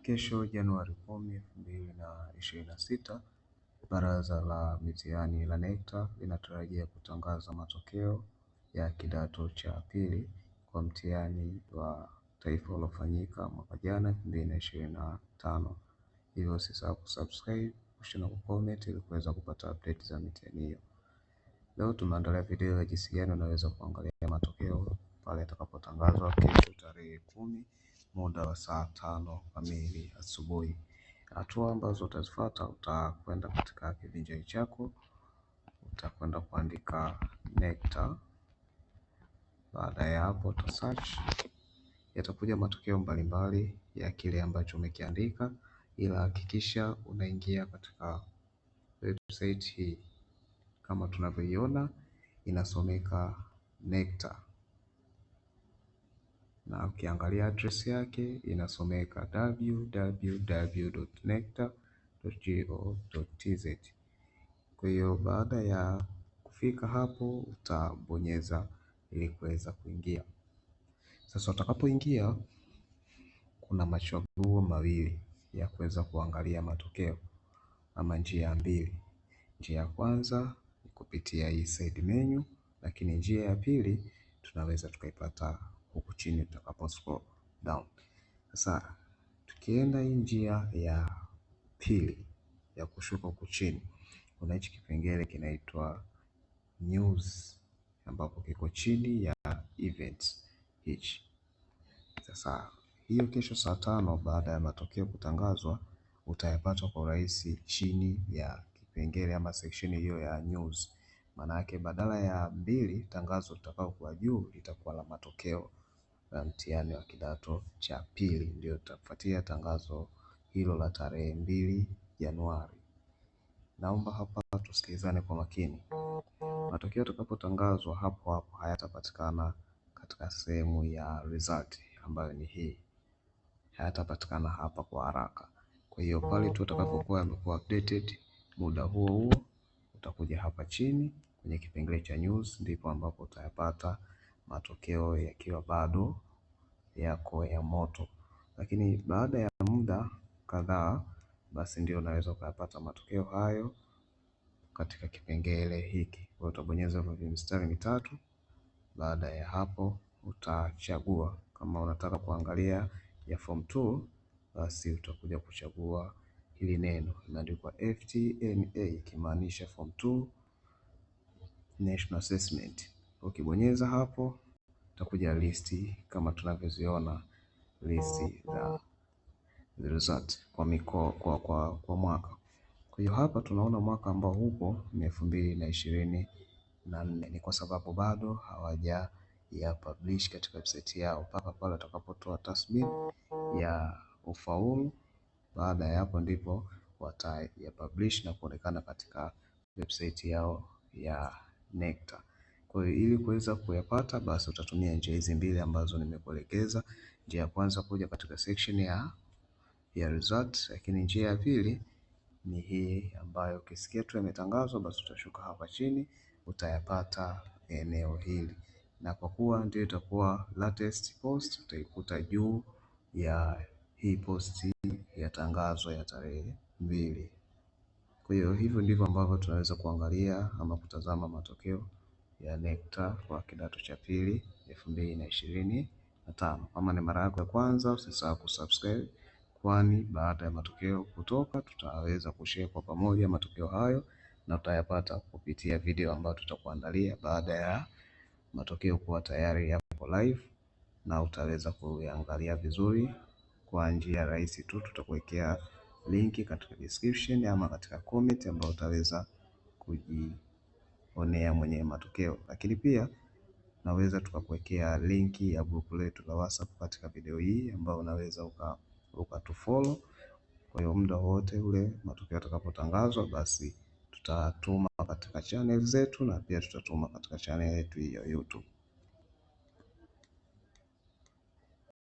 Kesho Januari 10, 2026, Baraza la Mitihani la NECTA linatarajia kutangaza matokeo ya kidato cha pili kwa mtihani wa taifa uliofanyika mwaka jana 2025. Hivyo usisahau kusubscribe, kushare na kucomment ili kuweza kupata update za mitihani hiyo. Leo tumeandalia video ya jinsi gani unaweza kuangalia matokeo pale atakapotangazwa kesho tarehe 10 muda wa saa 5 kamili asubuhi. Hatua ambazo utazifuata, utakwenda katika kivinjari chako, utakwenda kuandika NECTA. Baada ya hapo uta search, yatakuja matokeo mbalimbali ya kile ambacho umekiandika, ila hakikisha unaingia katika website hii. Kama tunavyoiona inasomeka NECTA, na ukiangalia address yake inasomeka www.necta.go.tz. Kwa hiyo baada ya kufika hapo utabonyeza ili kuweza kuingia. Sasa utakapoingia, kuna machaguo mawili ya kuweza kuangalia matokeo ama njia mbili. Njia ya kwanza ni kupitia hii side menu, lakini njia ya pili tunaweza tukaipata huku chini tutakapo scroll down. Sasa tukienda hii njia ya pili ya kushuka huku chini, kuna hichi kipengele kinaitwa news ambapo kiko chini ya events hichi. Sasa hiyo kesho saa 5 baada ya matokeo kutangazwa utayapata kwa urahisi chini ya kipengele ama section hiyo ya news. Maana yake badala ya 2 tangazo litakao kwa juu litakuwa la matokeo ya mtihani wa kidato cha pili, ndio tutafuatia tangazo hilo la tarehe 2 Januari. Naomba hapa tusikilizane kwa makini. Matokeo yatakapotangazwa hapo hapo hayatapatikana katika sehemu ya result ambayo ni hii, hayatapatikana hapa kwa haraka. Kwa hiyo pale tu utakapokuwa yamekuwa updated, muda huo huo utakuja hapa chini kwenye kipengele cha news, ndipo ambapo utayapata matokeo yakiwa bado yako ya moto. Lakini baada ya muda kadhaa, basi ndio unaweza ukayapata matokeo hayo katika kipengele hiki. Kwa hiyo utabonyeza hivi mistari mitatu. Baada ya hapo utachagua kama unataka kuangalia ya form 2, basi utakuja kuchagua hili neno limeandikwa FTNA ikimaanisha form 2 National Assessment. Ukibonyeza hapo utakuja listi kama tunavyoziona, listi za result kwa mikoa kwa mwaka. Kwa hiyo hapa tunaona mwaka ambao huko ni 2024. Ni kwa sababu bado hawaja ya publish katika website yao mpaka pale watakapotoa tathmini ya ufaulu. Baada ya hapo ndipo wataya publish na kuonekana katika website yao ya NECTA. Kwa hiyo ili kuweza kuyapata, basi utatumia njia hizi mbili ambazo nimekuelekeza. Njia ya kwanza kuja katika section ya result, lakini njia ya pili ni hii ambayo ukisikia tu yametangazwa, basi utashuka hapa chini utayapata eneo hili, na kwa kuwa ndio itakuwa latest post utaikuta juu ya hii posti ya tangazo ya tarehe 2. Kwa hiyo hivyo ndivyo ambavyo tunaweza kuangalia ama kutazama matokeo ya NECTA kwa kidato cha pili 2025. Kama ni mara yako ya kwanza, usisahau kusubscribe, kwani baada ya matokeo kutoka tutaweza kushare kwa pamoja matokeo hayo na utayapata kupitia video ambayo tutakuandalia baada ya matokeo kuwa tayari yapo live, na utaweza kuangalia vizuri kwa njia rahisi tu. Tutakuwekea linki katika description ama katika comment ambayo utaweza kujionea mwenye matokeo, lakini pia naweza tukakuwekea linki ya group letu la WhatsApp katika video hii ambao unaweza ukatufollow. Kwa hiyo muda wote ule matokeo yatakapotangazwa, basi tutatuma katika channel zetu na pia tutatuma katika channel yetu ya YouTube.